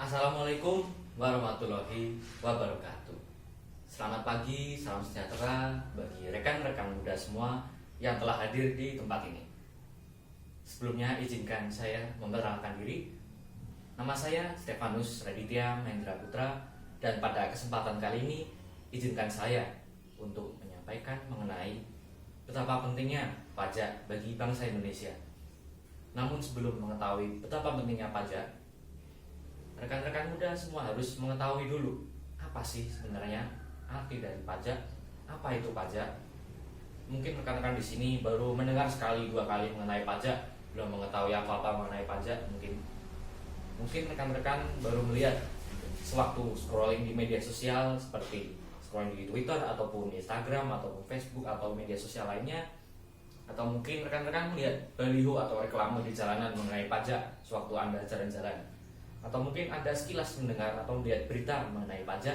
Assalamualaikum warahmatullahi wabarakatuh. Selamat pagi, salam sejahtera bagi rekan-rekan muda semua yang telah hadir di tempat ini. Sebelumnya izinkan saya memperkenalkan diri. Nama saya Stefanus Raditya Mahendra Putra, dan pada kesempatan kali ini izinkan saya untuk menyampaikan mengenai betapa pentingnya pajak bagi bangsa Indonesia. Namun sebelum mengetahui betapa pentingnya pajak, rekan-rekan muda semua harus mengetahui dulu apa sih sebenarnya arti dari pajak, apa itu pajak. Mungkin rekan-rekan di sini baru mendengar sekali dua kali mengenai pajak, belum mengetahui apa-apa mengenai pajak. Mungkin rekan-rekan baru melihat sewaktu scrolling di media sosial seperti scrolling di Twitter ataupun Instagram ataupun Facebook atau media sosial lainnya, atau mungkin rekan-rekan melihat baliho atau reklame di jalanan mengenai pajak sewaktu Anda jalan-jalan, atau mungkin Anda sekilas mendengar atau melihat berita mengenai pajak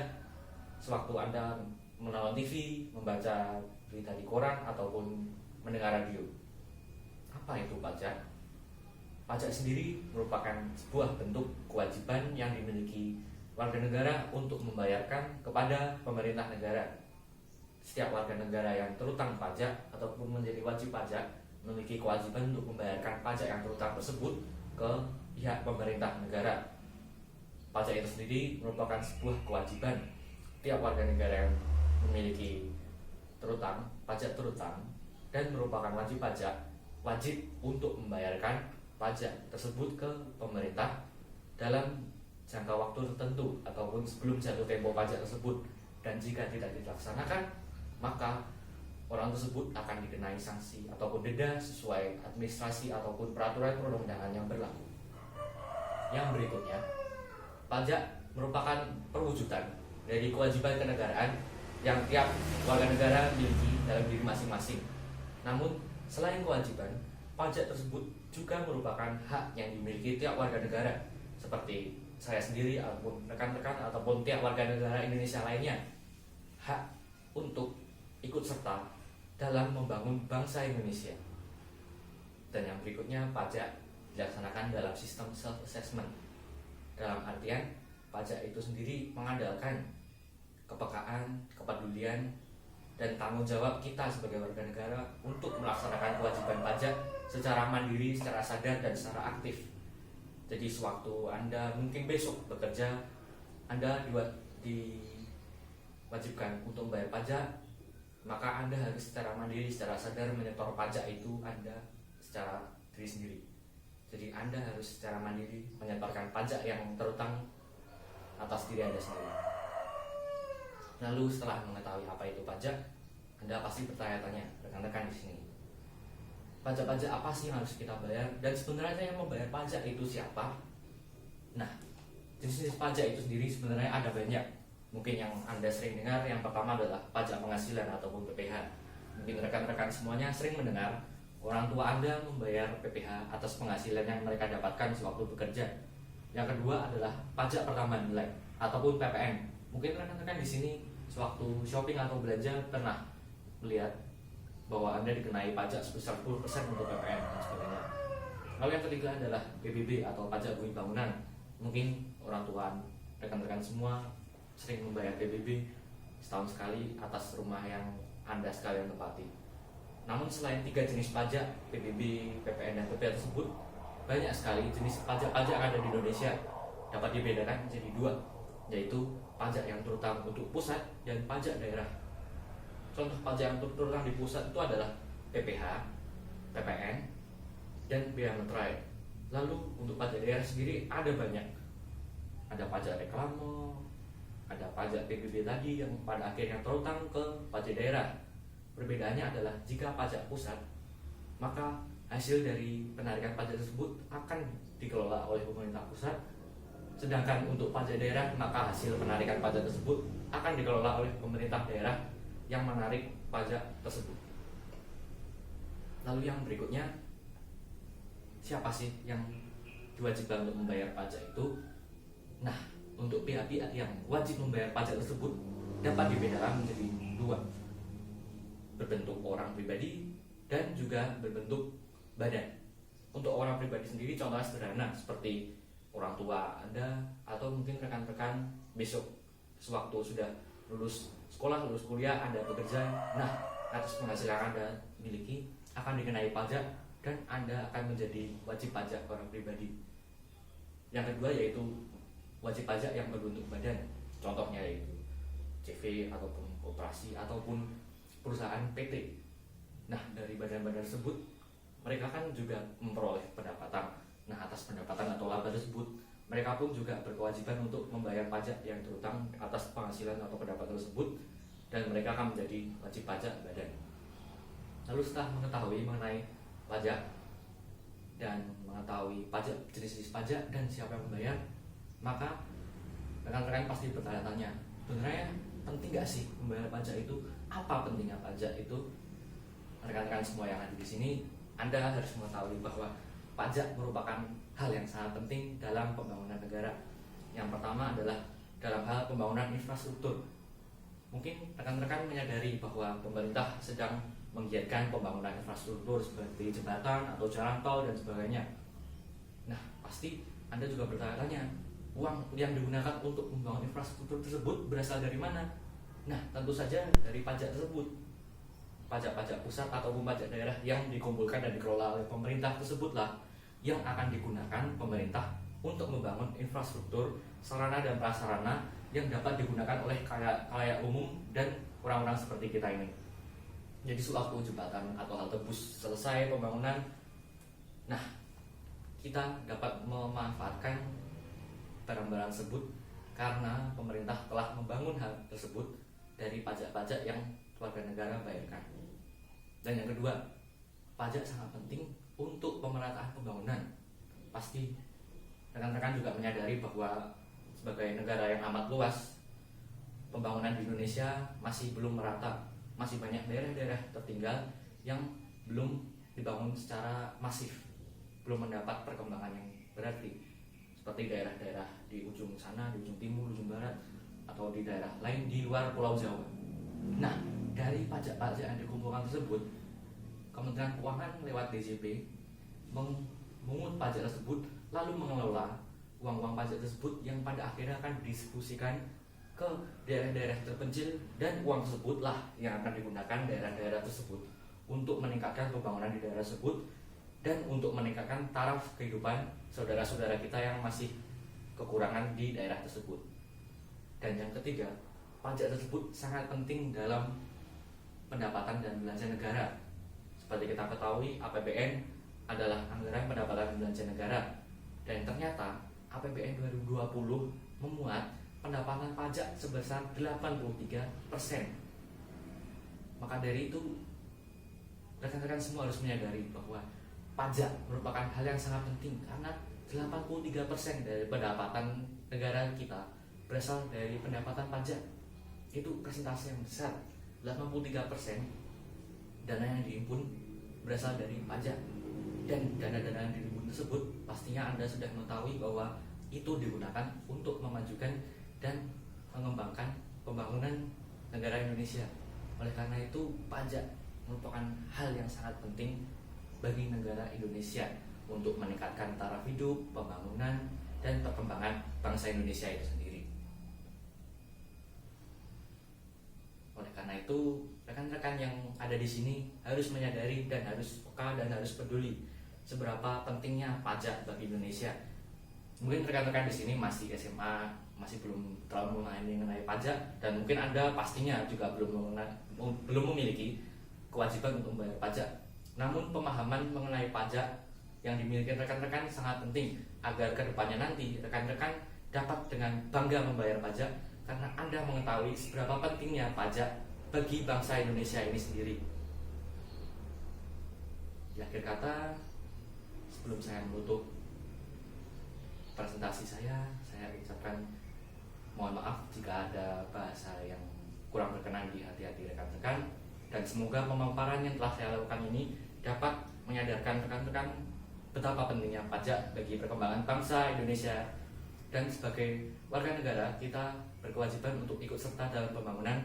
sewaktu Anda menonton TV, membaca berita di koran, ataupun mendengar radio. Apa itu pajak? Pajak sendiri merupakan sebuah bentuk kewajiban yang dimiliki warga negara untuk membayarkan kepada pemerintah negara. Setiap warga negara yang terutang pajak ataupun menjadi wajib pajak memiliki kewajiban untuk membayarkan pajak yang terutang tersebut ke pihak pemerintah negara. Pajak itu sendiri merupakan sebuah kewajiban. Tiap warga negara yang memiliki pajak terutang dan merupakan wajib pajak, wajib untuk membayarkan pajak tersebut ke pemerintah dalam jangka waktu tertentu ataupun sebelum jatuh tempo pajak tersebut. Dan jika tidak dilaksanakan, maka orang tersebut akan dikenai sanksi ataupun denda sesuai administrasi ataupun peraturan perundang-undangan yang berlaku. Yang berikutnya, pajak merupakan perwujudan dari kewajiban kenegaraan yang tiap warga negara miliki dalam diri masing-masing. Namun, selain kewajiban, pajak tersebut juga merupakan hak yang dimiliki tiap warga negara, seperti saya sendiri ataupun rekan-rekan ataupun tiap warga negara Indonesia lainnya, hak untuk ikut serta dalam membangun bangsa Indonesia. Dan yang berikutnya, pajak dilaksanakan dalam sistem self-assessment. Dalam artian, pajak itu sendiri mengandalkan kepekaan, kepedulian, dan tanggung jawab kita sebagai warga negara untuk melaksanakan kewajiban pajak secara mandiri, secara sadar, dan secara aktif. Jadi sewaktu Anda mungkin besok bekerja, Anda diwajibkan untuk membayar pajak, maka Anda harus secara mandiri, secara sadar menyetor pajak itu Anda secara diri sendiri. Jadi Anda harus secara mandiri menyetorkan pajak yang terutang atas diri Anda sendiri. Lalu setelah mengetahui apa itu pajak, Anda pasti bertanya-tanya, rekan-rekan di sini, pajak-pajak apa sih yang harus kita bayar, dan sebenarnya yang membayar pajak itu siapa? Nah, jenis-jenis pajak itu sendiri sebenarnya ada banyak. Mungkin yang Anda sering dengar, yang pertama adalah pajak penghasilan ataupun PPh. Mungkin rekan-rekan semuanya sering mendengar orang tua Anda membayar PPh atas penghasilan yang mereka dapatkan sewaktu bekerja. Yang kedua adalah pajak pertambahan nilai ataupun PPN. Mungkin rekan-rekan di sini sewaktu shopping atau belanja pernah melihat bahwa Anda dikenai pajak sebesar 10% untuk PPN dan sebagainya. Lalu yang ketiga adalah PBB atau pajak bumi bangunan. Mungkin orang tua rekan-rekan semua sering membayar PBB setahun sekali atas rumah yang Anda sekalian tempati. Namun selain tiga jenis pajak, PBB, PPN, dan PPh tersebut, banyak sekali jenis pajak-pajak yang ada di Indonesia. Dapat dibedakan menjadi dua, yaitu pajak yang terutang untuk pusat dan pajak daerah. Contoh pajak yang terutang di pusat itu adalah PPh, PPN, dan bea materai. Lalu untuk pajak daerah sendiri ada banyak. Ada pajak reklame, ada pajak PBB tadi yang pada akhirnya terutang ke pajak daerah. Perbedaannya adalah jika pajak pusat, maka hasil dari penarikan pajak tersebut akan dikelola oleh pemerintah pusat. Sedangkan untuk pajak daerah, maka hasil penarikan pajak tersebut akan dikelola oleh pemerintah daerah yang menarik pajak tersebut. Lalu yang berikutnya, siapa sih yang diwajibkan untuk membayar pajak itu? Nah, untuk pihak-pihak yang wajib membayar pajak tersebut dapat dibedakan menjadi dua, berbentuk orang pribadi dan juga berbentuk badan. Untuk orang pribadi sendiri contohnya sederhana seperti orang tua Anda atau mungkin rekan-rekan besok sewaktu sudah lulus sekolah, lulus kuliah, Anda bekerja, nah atas penghasilan yang Anda miliki akan dikenai pajak dan Anda akan menjadi wajib pajak orang pribadi. Yang kedua yaitu wajib pajak yang berbentuk badan, contohnya yaitu CV ataupun koperasi ataupun perusahaan PT. Nah, dari badan-badan tersebut mereka kan juga memperoleh pendapatan. Nah, atas pendapatan atau laba tersebut mereka pun juga berkewajiban untuk membayar pajak yang terutang atas penghasilan atau pendapatan tersebut, dan mereka akan menjadi wajib pajak badan. Lalu setelah mengetahui mengenai pajak dan mengetahui pajak, jenis-jenis pajak dan siapa yang membayar, maka rekan-rekan pasti bertanya-tanya, sebenarnya penting nggak sih membayar pajak itu? Apa pentingnya pajak itu? Rekan-rekan semua yang ada di sini, Anda harus mengetahui bahwa pajak merupakan hal yang sangat penting dalam pembangunan negara. Yang pertama adalah dalam hal pembangunan infrastruktur. Mungkin rekan-rekan menyadari bahwa pemerintah sedang menggiatkan pembangunan infrastruktur seperti jembatan atau jalan tol dan sebagainya. Nah, pasti Anda juga bertanya-tanya, uang yang digunakan untuk membangun infrastruktur tersebut berasal dari mana? Nah, tentu saja dari pajak tersebut. Pajak-pajak pusat ataupun pajak daerah yang dikumpulkan dan dikelola oleh pemerintah tersebutlah yang akan digunakan pemerintah untuk membangun infrastruktur, sarana dan prasarana yang dapat digunakan oleh khalayak umum dan orang-orang seperti kita ini. Jadi sewaktu jembatan atau halte bus selesai pembangunan, nah kita dapat memanfaatkan barang-barang tersebut karena pemerintah telah membangun hal tersebut dari pajak-pajak yang warga negara bayarkan. Dan yang kedua, pajak sangat penting untuk pemerataan pembangunan. Pasti rekan-rekan juga menyadari bahwa sebagai negara yang amat luas, pembangunan di Indonesia masih belum merata. Masih banyak daerah-daerah tertinggal yang belum dibangun secara masif, belum mendapat perkembangan yang berarti, seperti daerah-daerah di ujung sana, di ujung timur, ujung barat, atau di daerah lain di luar Pulau Jawa. Nah, dari pajak-pajak yang dikumpulkan tersebut, Kementerian Keuangan lewat DJP mengungut pajak tersebut, lalu mengelola uang-uang pajak tersebut yang pada akhirnya akan didistribusikan ke daerah-daerah terpencil, dan uang tersebutlah yang akan digunakan daerah-daerah tersebut untuk meningkatkan pembangunan di daerah tersebut dan untuk meningkatkan taraf kehidupan saudara-saudara kita yang masih kekurangan di daerah tersebut. Dan yang ketiga, pajak tersebut sangat penting dalam pendapatan dan belanja negara. Seperti kita ketahui, APBN adalah anggaran pendapatan dan belanja negara, dan ternyata APBN 2020 memuat pendapatan pajak sebesar 83%. Maka dari itu, rekan-rekan semua harus menyadari bahwa pajak merupakan hal yang sangat penting, karena 83% dari pendapatan negara kita berasal dari pendapatan pajak. Itu persentase yang besar. 83% dana yang dihimpun berasal dari pajak, dan dana-dana yang dihimpun tersebut pastinya Anda sudah mengetahui bahwa itu digunakan untuk memajukan dan mengembangkan pembangunan negara Indonesia. Oleh karena itu, pajak merupakan hal yang sangat penting bagi negara Indonesia untuk meningkatkan taraf hidup, pembangunan, dan perkembangan bangsa Indonesia itu sendiri. Oleh karena itu, rekan-rekan yang ada di sini harus menyadari dan harus peka dan harus peduli seberapa pentingnya pajak bagi Indonesia. Mungkin rekan-rekan di sini masih SMA, masih belum terlalu mengenai pajak, dan mungkin Anda pastinya juga belum memiliki kewajiban untuk membayar pajak. Namun pemahaman mengenai pajak yang dimiliki rekan-rekan sangat penting agar kedepannya nanti rekan-rekan dapat dengan bangga membayar pajak, karena Anda mengetahui seberapa pentingnya pajak bagi bangsa Indonesia ini sendiri. Di akhir kata, sebelum saya menutup presentasi saya ucapkan mohon maaf jika ada bahasa yang kurang berkenan di hati-hati rekan-rekan, dan semoga pemaparan yang telah saya lakukan ini dapat menyadarkan rekan-rekan betapa pentingnya pajak bagi perkembangan bangsa Indonesia, dan sebagai warga negara kita berkewajiban untuk ikut serta dalam pembangunan,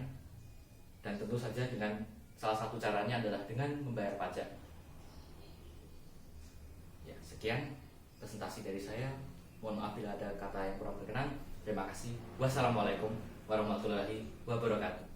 dan tentu saja dengan salah satu caranya adalah dengan membayar pajak. Ya, sekian presentasi dari saya. Mohon maaf bila ada kata yang kurang berkenan. Terima kasih. Wassalamualaikum warahmatullahi wabarakatuh.